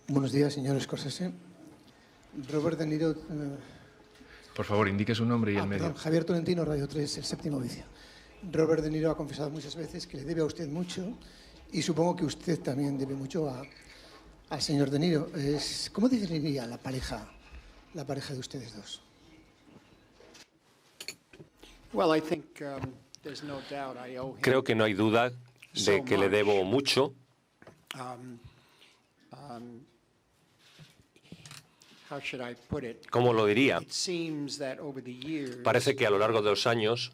Buenos días, señor Scorsese. Robert De Niro... Por favor, indique su nombre y el medio. Perdón, Javier Tolentino, Radio 3, El Séptimo Vicio. Robert De Niro ha confesado muchas veces que le debe a usted mucho y supongo que usted también debe mucho al señor De Niro. ¿Cómo definiría la pareja de ustedes dos? Creo que no hay duda de que le debo mucho. ¿Cómo lo diría? Parece que a lo largo de los años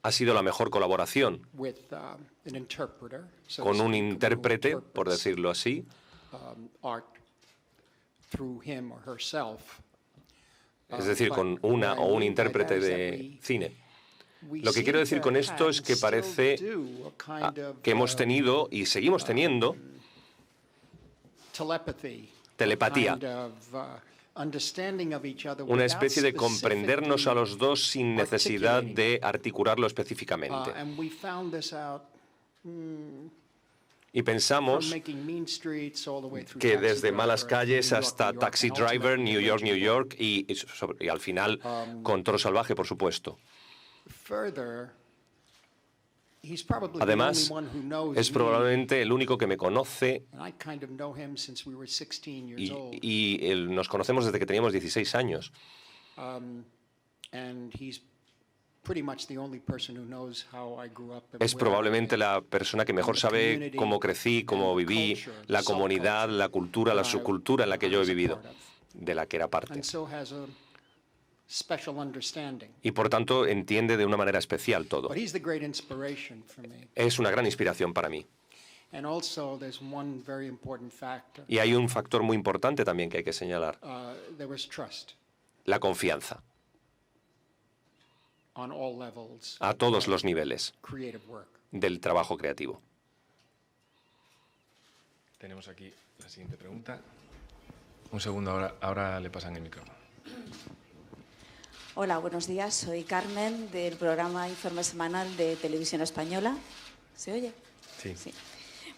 ha sido la mejor colaboración con un intérprete, por decirlo así, es decir, con una o un intérprete de cine. Lo que quiero decir con esto es que parece que hemos tenido y seguimos teniendo telepatía, una especie de comprendernos a los dos sin necesidad de articularlo específicamente. Y pensamos que desde Malas Calles hasta Taxi Driver, New York y al final con Toro Salvaje, por supuesto. Además, es probablemente el único que me conoce y nos conocemos desde que teníamos 16 años. Es probablemente la persona que mejor sabe cómo crecí, cómo viví, la comunidad, la cultura, la subcultura en la que yo he vivido, de la que era parte. Y por tanto entiende de una manera especial todo. Es una gran inspiración para mí. Y hay un factor muy importante también que hay que señalar. La confianza. A todos los niveles del trabajo creativo. Tenemos aquí la siguiente pregunta. Un segundo, ahora le pasan el micrófono. Hola, buenos días. Soy Carmen del programa Informe Semanal de Televisión Española. ¿Se oye? Sí.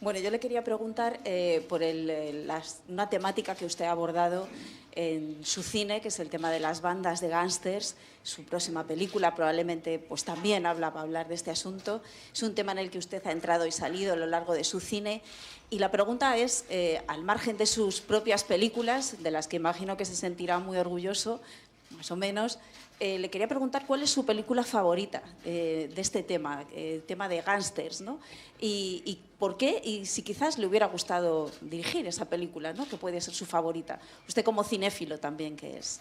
Bueno, yo le quería preguntar por una temática que usted ha abordado en su cine, que es el tema de las bandas de gángsters. Su próxima película probablemente pues, también va a hablar de este asunto. Es un tema en el que usted ha entrado y salido a lo largo de su cine. Y la pregunta es, al margen de sus propias películas, de las que imagino que se sentirá muy orgulloso, más o menos, le quería preguntar cuál es su película favorita de este tema, tema de gángsters, ¿no? Y por qué, y si quizás le hubiera gustado dirigir esa película, ¿no? Que puede ser su favorita. Usted como cinéfilo también, que es.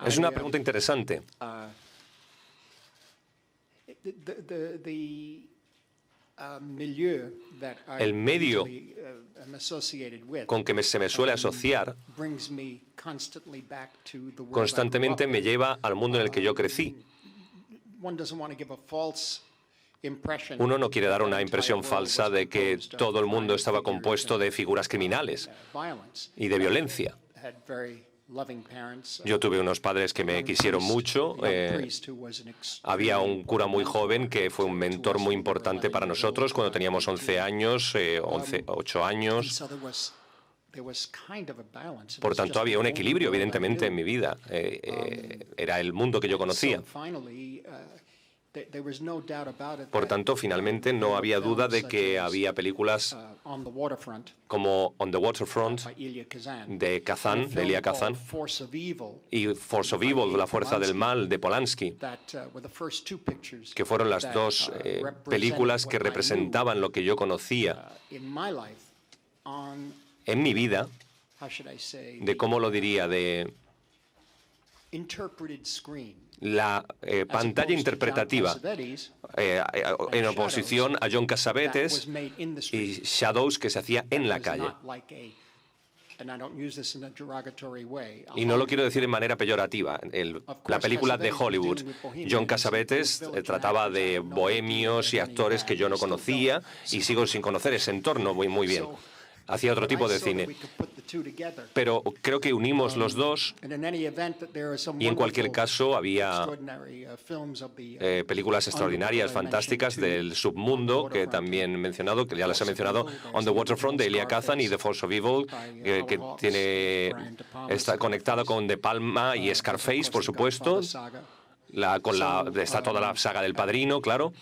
Es una pregunta interesante. El medio con que se me suele asociar constantemente me lleva al mundo en el que yo crecí. Uno no quiere dar una impresión falsa de que todo el mundo estaba compuesto de figuras criminales y de violencia. Yo tuve unos padres que me quisieron mucho. Había un cura muy joven que fue un mentor muy importante para nosotros cuando teníamos 11 años, 8 años. Por tanto, había un equilibrio, evidentemente, en mi vida. Era el mundo que yo conocía. Por tanto, finalmente no había duda de que había películas como On the Waterfront de Kazan, de Elia Kazan, y Force of Evil, La Fuerza del Mal, de Polanski, que fueron las dos películas que representaban lo que yo conocía en mi vida, de cómo lo diría, de la pantalla interpretativa en oposición a John Cassavetes y Shadows, que se hacía en la calle. Y no lo quiero decir de manera peyorativa. La película de Hollywood, John Cassavetes trataba de bohemios y actores que yo no conocía y sigo sin conocer ese entorno muy bien. hacía otro tipo de cine. Pero creo que unimos los dos y en cualquier caso había películas extraordinarias, fantásticas del submundo que también he mencionado, que ya las he mencionado, On the Waterfront de Elia Kazan y The Force of Evil, que está conectada con De Palma y Scarface, por supuesto. Está toda la saga del Padrino, claro.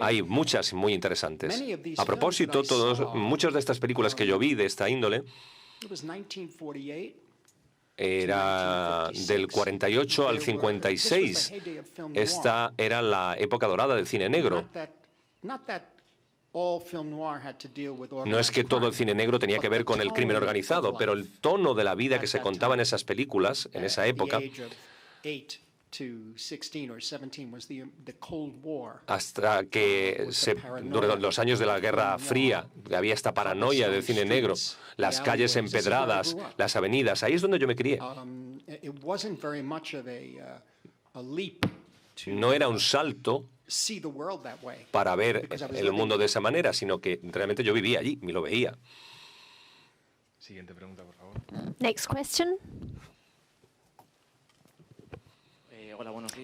Hay muchas muy interesantes. A propósito, muchas de estas películas que yo vi de esta índole era del 48 al 56. Esta era la época dorada del cine negro. No es que todo el cine negro tenía que ver con el crimen organizado, pero el tono de la vida que se contaba en esas películas, en esa época, hasta que durante los años de la Guerra Fría había esta paranoia del cine negro, las calles empedradas, las avenidas, ahí es donde yo me crié. No era un salto para ver el mundo de esa manera, sino que realmente yo vivía allí, me lo veía. Siguiente pregunta, por favor. Next question.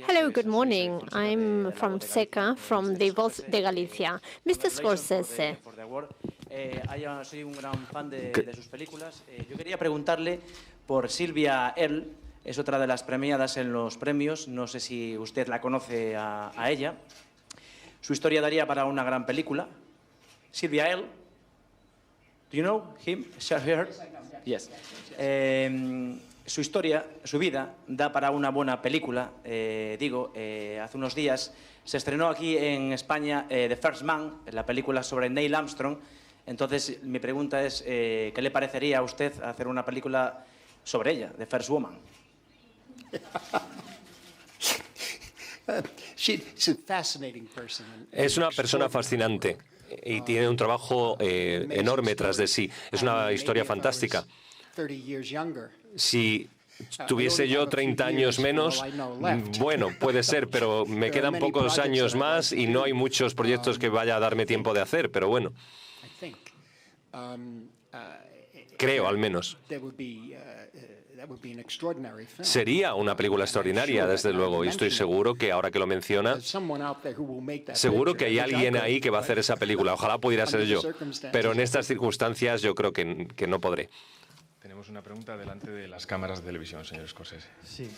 Hello, good morning. I'm from SECA, from the Voz de Galicia. Mr. Scorsese. Soy un gran fan de sus películas. Yo quería preguntarle por Sylvia Earle. Es otra de las premiadas en los premios. No sé si usted la conoce a ella. Su historia daría para una gran película. Sylvia Earle. Do you know him? Her? Yes. Su historia, su vida, da para una buena película. Hace unos días se estrenó aquí en España The First Man, la película sobre Neil Armstrong. Entonces, mi pregunta es, ¿qué le parecería a usted hacer una película sobre ella, The First Woman? Es una persona fascinante y tiene un trabajo enorme tras de sí. Es una historia fantástica. Si tuviese yo 30 años menos, bueno, puede ser, pero me quedan pocos años más y no hay muchos proyectos que vaya a darme tiempo de hacer, pero bueno. Creo, al menos. Sería una película extraordinaria, desde luego, y estoy seguro que ahora que lo menciona, seguro que hay alguien ahí que va a hacer esa película. Ojalá pudiera ser yo, pero en estas circunstancias yo creo que no podré. Tenemos una pregunta delante de las cámaras de televisión, señor Scorsese. Sí.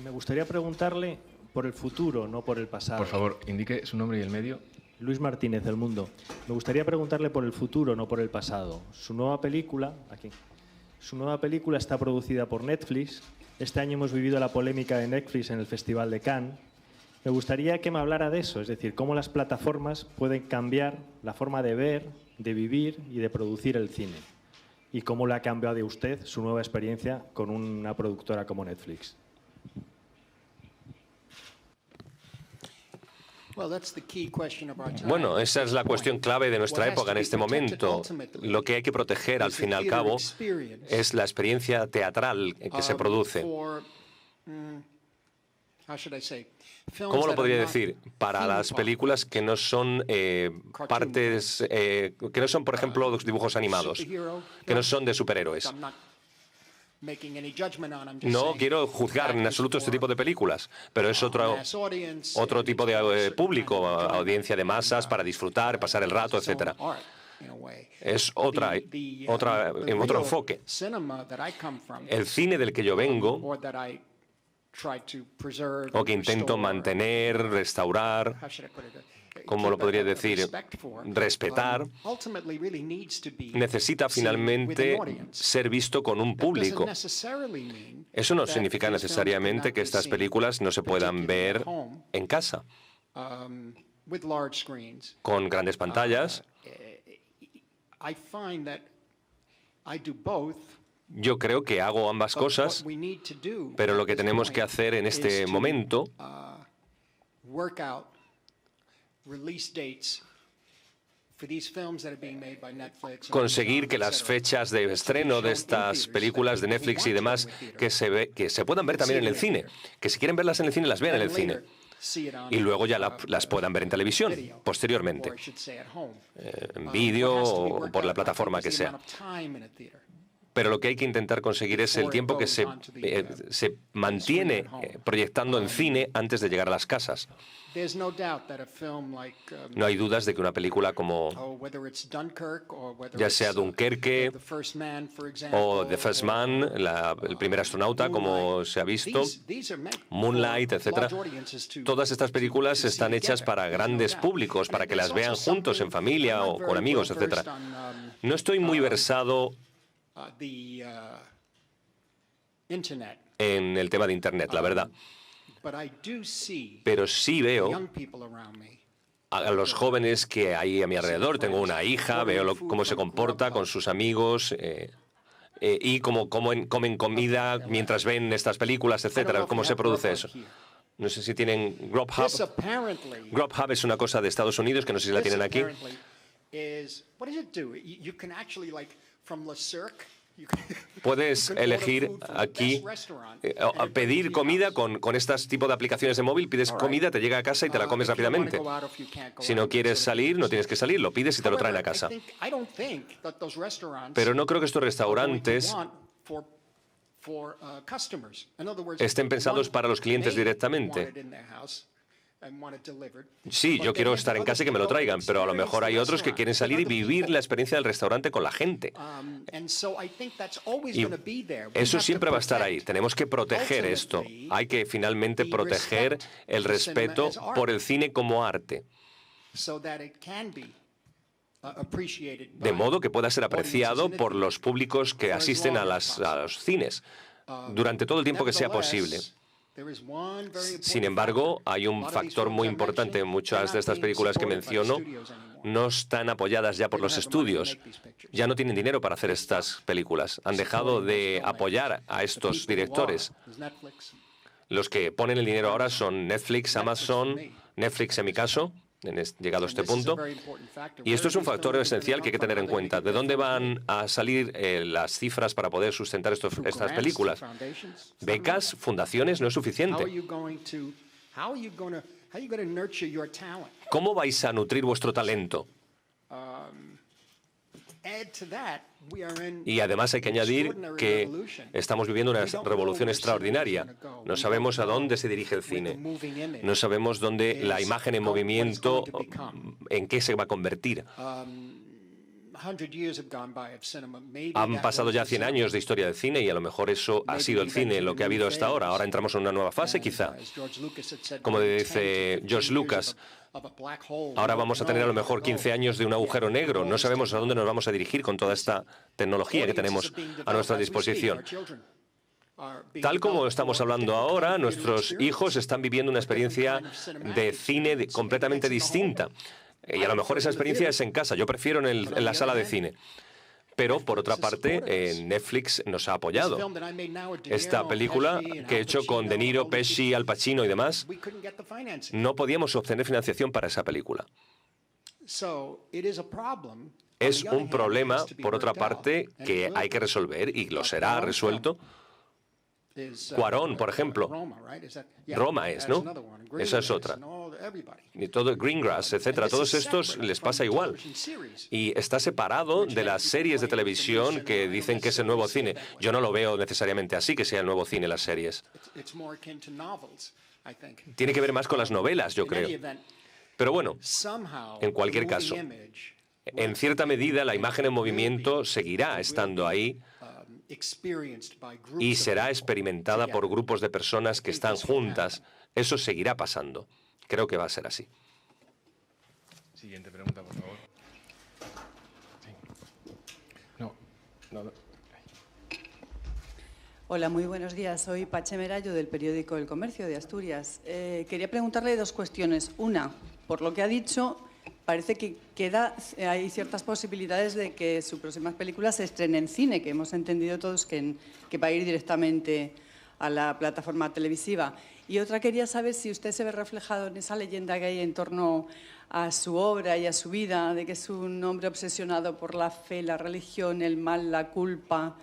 Me gustaría preguntarle por el futuro, no por el pasado. Por favor, indique su nombre y el medio. Luis Martínez, El Mundo. Me gustaría preguntarle por el futuro, no por el pasado. Su nueva película está producida por Netflix. Este año hemos vivido la polémica de Netflix en el Festival de Cannes. Me gustaría que me hablara de eso, es decir, cómo las plataformas pueden cambiar la forma de ver, de vivir y de producir el cine. ¿Y cómo le ha cambiado a usted su nueva experiencia con una productora como Netflix? Bueno, esa es la cuestión clave de nuestra época en este momento. Lo que hay que proteger, al fin y al cabo, es la experiencia teatral que se produce. ¿Cómo lo podría decir? Para las películas que no son partes, que no son, por ejemplo, dibujos animados, que no son de superhéroes. No quiero juzgar en absoluto este tipo de películas, pero es otro tipo de público, audiencia de masas para disfrutar, pasar el rato, etc. Es otro enfoque. El cine del que yo vengo, o que intento mantener, restaurar, ¿cómo lo podría decir? Respetar, necesita finalmente ser visto con un público. Eso no significa necesariamente que estas películas no se puedan ver en casa, con grandes pantallas. Yo creo que hago ambas cosas, pero lo que tenemos que hacer en este momento conseguir que las fechas de estreno de estas películas de Netflix y demás que se puedan ver también en el cine, que si quieren verlas en el cine las vean en el cine. y luego ya las puedan ver en televisión posteriormente, en vídeo o por la plataforma que sea. Pero lo que hay que intentar conseguir es el tiempo que se mantiene proyectando en cine antes de llegar a las casas. No hay dudas de que una película como, ya sea Dunkerque o The First Man, el primer astronauta, como se ha visto, Moonlight, etc. Todas estas películas están hechas para grandes públicos, para que las vean juntos, en familia o con amigos, etc. No estoy muy versado en el tema de Internet, la verdad. Pero sí veo a los jóvenes que hay a mi alrededor. Tengo una hija, veo cómo se comporta con sus amigos y cómo comen comida mientras ven estas películas, etcétera. ¿Cómo se produce eso? No sé si tienen Grubhub. Grubhub es una cosa de Estados Unidos que no sé si la tienen aquí. Puedes elegir aquí, pedir comida con este tipo de aplicaciones de móvil, pides comida, te llega a casa y te la comes rápidamente. Si no quieres salir, no tienes que salir, lo pides y te lo traen a casa. Pero no creo que estos restaurantes estén pensados para los clientes directamente. Sí, yo quiero estar en casa y que me lo traigan, pero a lo mejor hay otros que quieren salir y vivir la experiencia del restaurante con la gente. Y eso siempre va a estar ahí. Tenemos que proteger esto. Hay que finalmente proteger el respeto por el cine como arte, de modo que pueda ser apreciado por los públicos que asisten a los cines durante todo el tiempo que sea posible. Sin embargo, hay un factor muy importante. Muchas de estas películas que menciono no están apoyadas ya por los estudios. Ya no tienen dinero para hacer estas películas. Han dejado de apoyar a estos directores. Los que ponen el dinero ahora son Netflix, Amazon, Netflix en mi caso, llegado a este punto. Y esto es un factor esencial que hay que tener en cuenta. ¿De dónde van a salir las cifras para poder sustentar estas películas? Becas, fundaciones, no es suficiente. ¿Cómo vais a nutrir vuestro talento? Y además hay que añadir que estamos viviendo una revolución extraordinaria. No sabemos a dónde se dirige el cine. No sabemos dónde la imagen en movimiento, en qué se va a convertir. Han pasado ya 100 años de historia del cine y a lo mejor eso ha sido el cine lo que ha habido hasta ahora. Ahora entramos en una nueva fase, quizá. Como dice George Lucas, ahora vamos a tener a lo mejor 15 años de un agujero negro. No sabemos a dónde nos vamos a dirigir con toda esta tecnología que tenemos a nuestra disposición. Tal como estamos hablando ahora, nuestros hijos están viviendo una experiencia de cine completamente distinta. Y a lo mejor esa experiencia es en casa. Yo prefiero en la sala de cine. Pero, por otra parte, Netflix nos ha apoyado. Esta película que he hecho con De Niro, Pesci, Al Pacino y demás, no podíamos obtener financiación para esa película. Es un problema, por otra parte, que hay que resolver y lo será resuelto. Cuarón, por ejemplo. Roma es, ¿no? Esa es otra. Y todo Greengrass, etcétera. Todos estos les pasa igual. Y está separado de las series de televisión que dicen que es el nuevo cine. Yo no lo veo necesariamente así, que sea el nuevo cine las series. Tiene que ver más con las novelas, yo creo. Pero bueno, en cualquier caso, en cierta medida la imagen en movimiento seguirá estando ahí y será experimentada por grupos de personas que están juntas. Eso seguirá pasando. Creo que va a ser así. Siguiente pregunta, por favor. Sí. No. Hola, muy buenos días. Soy Pache Merayo del periódico El Comercio de Asturias. Quería preguntarle dos cuestiones. Una, por lo que ha dicho, parece que hay ciertas posibilidades de que sus próximas películas se estrenen en cine, que hemos entendido todos que va a ir directamente a la plataforma televisiva. Y otra, quería saber si usted se ve reflejado en esa leyenda que hay en torno a su obra y a su vida, de que es un hombre obsesionado por la fe, la religión, el mal, la culpa,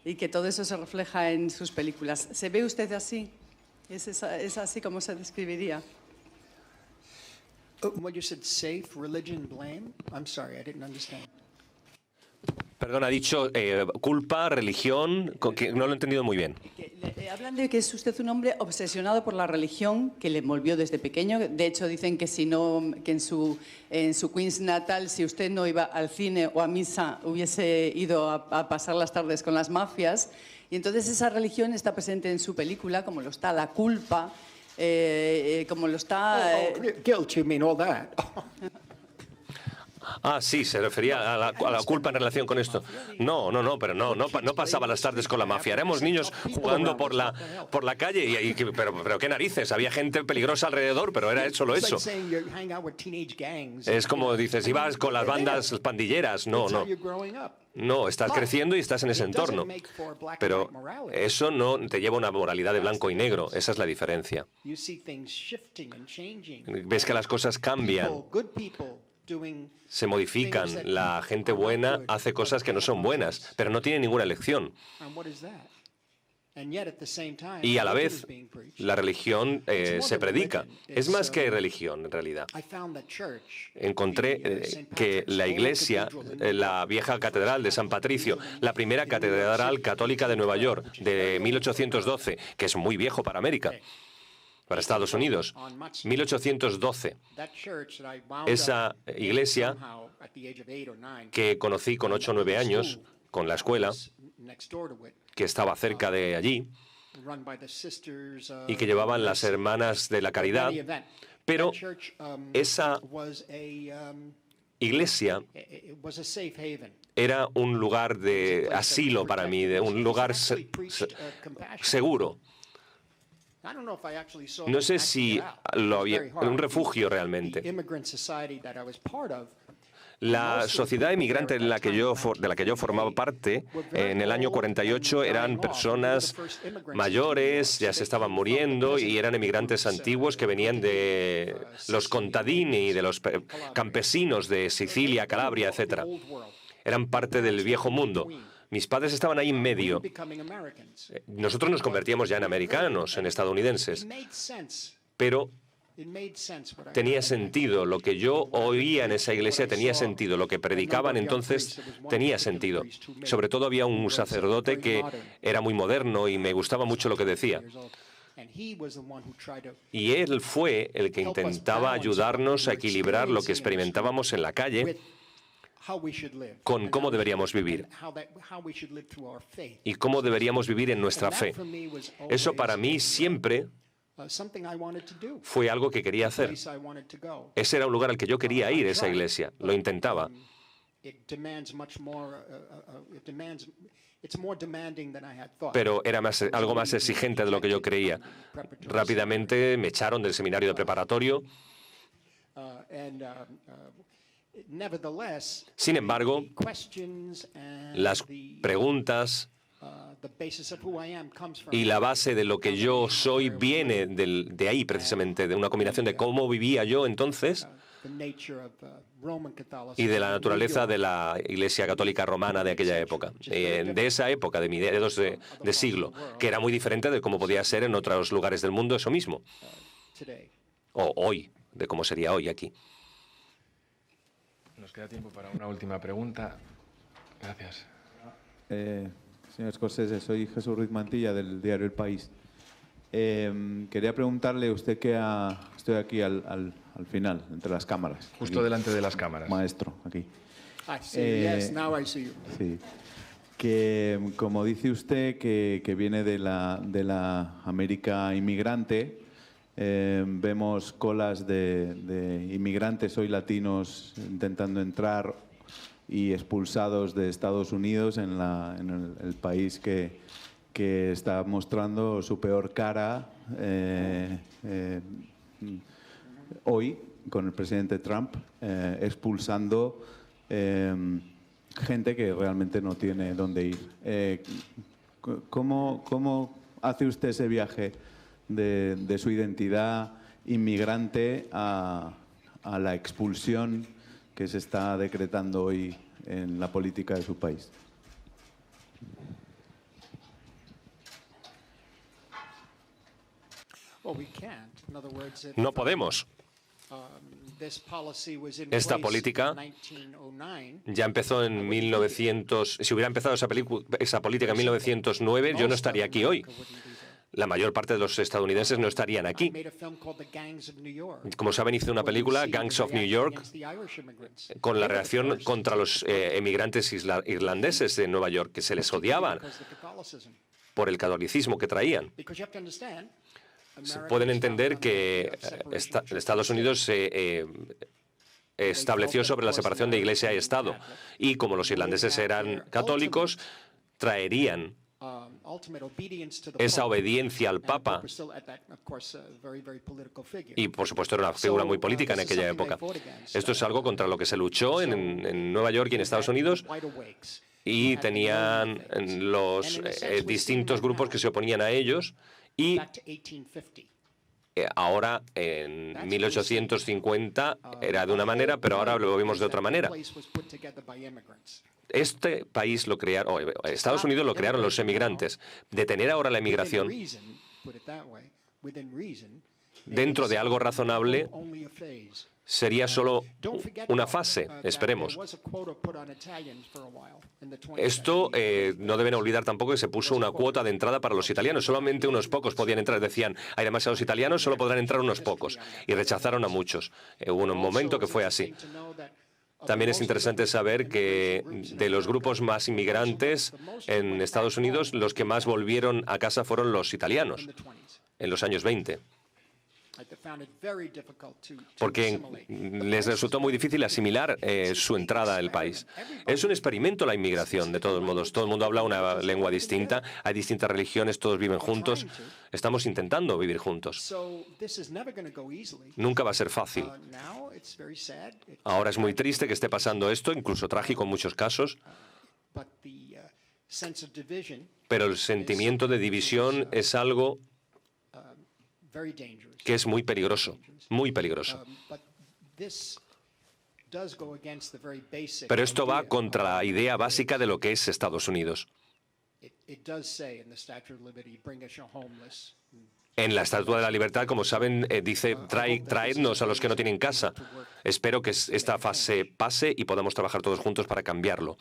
y que todo eso se refleja en sus películas. ¿Se ve usted así? ¿Es así como se describiría? What you said, safe, religion, blame? I'm sorry, I didn't understand. Perdón, ha dicho culpa, religión, que no lo he entendido muy bien. Hablan de que es usted un hombre obsesionado por la religión que le envolvió desde pequeño. De hecho, dicen que si no, que en su Queens natal, si usted no iba al cine o a misa, hubiese ido a pasar las tardes con las mafias. Y entonces esa religión está presente en su película, como lo está la culpa, como lo está... Guilt, you mean all that. Ah, sí, se refería a la culpa en relación con esto. No, pero no pasaba las tardes con la mafia. Éramos niños jugando por la calle, pero qué narices, había gente peligrosa alrededor, pero era solo eso. Es como dices, ibas con las bandas pandilleras. No, estás creciendo y estás en ese entorno. Pero eso no te lleva a una moralidad de blanco y negro, esa es la diferencia. Ves que las cosas cambian, se modifican, la gente buena hace cosas que no son buenas, pero no tiene ninguna elección. Y a la vez, la religión se predica. Es más que religión, en realidad. Encontré que la iglesia, la vieja catedral de San Patricio, la primera catedral católica de Nueva York, de 1812, que es muy viejo para América, para Estados Unidos, 1812. Esa iglesia que conocí con 8 o 9 años, con la escuela, que estaba cerca de allí, y que llevaban las hermanas de la caridad, pero esa iglesia era un lugar de asilo para mí, de un lugar seguro. No sé si lo había, un refugio realmente. La sociedad inmigrante de la que yo formaba parte, en el año 48 eran personas mayores, ya se estaban muriendo y eran emigrantes antiguos que venían de los contadini, de los campesinos de Sicilia, Calabria, etc. Eran parte del viejo mundo. Mis padres estaban ahí en medio. Nosotros nos convertíamos ya en americanos, en estadounidenses. Pero tenía sentido. Lo que yo oía en esa iglesia tenía sentido. Lo que predicaban entonces tenía sentido. Sobre todo había un sacerdote que era muy moderno y me gustaba mucho lo que decía. Y él fue el que intentaba ayudarnos a equilibrar lo que experimentábamos en la calle con cómo deberíamos vivir y cómo deberíamos vivir en nuestra fe. Eso para mí siempre fue algo que quería hacer. Ese era un lugar al que yo quería ir, esa iglesia. Lo intentaba. Pero era algo más exigente de lo que yo creía. Rápidamente me echaron del seminario de preparatorio. Sin embargo, las preguntas y la base de lo que yo soy viene de ahí precisamente, de una combinación de cómo vivía yo entonces y de la naturaleza de la Iglesia Católica Romana de aquella época, de esa época, de mediados de siglo, que era muy diferente de cómo podía ser en otros lugares del mundo eso mismo, o hoy, de cómo sería hoy aquí. Nos queda tiempo para una última pregunta. Gracias. Señor Scorsese, soy Jesús Ruiz Mantilla del diario El País. Quería preguntarle, usted que estoy aquí al final, entre las cámaras. Justo aquí, delante de las cámaras. Maestro, aquí. Yes, now I see you. Sí. Que, como dice usted, que viene de la América inmigrante, vemos colas de inmigrantes hoy latinos intentando entrar y expulsados de Estados Unidos en el país que está mostrando su peor cara hoy con el presidente Trump, expulsando gente que realmente no tiene dónde ir. ¿Cómo hace usted ese viaje de su identidad inmigrante a la expulsión que se está decretando hoy en la política de su país? No podemos. Esta política ya empezó en 1900. Si hubiera empezado esa política en 1909, yo no estaría aquí hoy. La mayor parte de los estadounidenses no estarían aquí. Como saben, hice una película, Gangs of New York, con la reacción contra los emigrantes irlandeses de Nueva York, que se les odiaban por el catolicismo que traían. Pueden entender que Estados Unidos se estableció sobre la separación de Iglesia y Estado. Y como los irlandeses eran católicos, traerían esa obediencia al Papa, y por supuesto era una figura muy política en aquella época. Esto es algo contra lo que se luchó en Nueva York y en Estados Unidos, y tenían los distintos grupos que se oponían a ellos, y ahora en 1850 era de una manera, pero ahora lo vemos de otra manera. Este país lo crearon, Estados Unidos lo crearon los emigrantes. Detener ahora la emigración dentro de algo razonable sería solo una fase, esperemos. Esto no deben olvidar tampoco que se puso una cuota de entrada para los italianos. Solamente unos pocos podían entrar. Decían, hay demasiados italianos, solo podrán entrar unos pocos. Y rechazaron a muchos. Hubo un momento que fue así. También es interesante saber que de los grupos más inmigrantes en Estados Unidos, los que más volvieron a casa fueron los italianos en los años 20. Porque les resultó muy difícil asimilar su entrada al país. Es un experimento la inmigración, de todos modos. Todo el mundo habla una lengua distinta, hay distintas religiones, todos viven juntos. Estamos intentando vivir juntos. Nunca va a ser fácil. Ahora es muy triste que esté pasando esto, incluso trágico en muchos casos. Pero el sentimiento de división es algo que es muy peligroso, muy peligroso. Pero esto va contra la idea básica de lo que es Estados Unidos. En la Estatua de la Libertad, como saben, dice, traednos a los que no tienen casa. Espero que esta fase pase y podamos trabajar todos juntos para cambiarlo.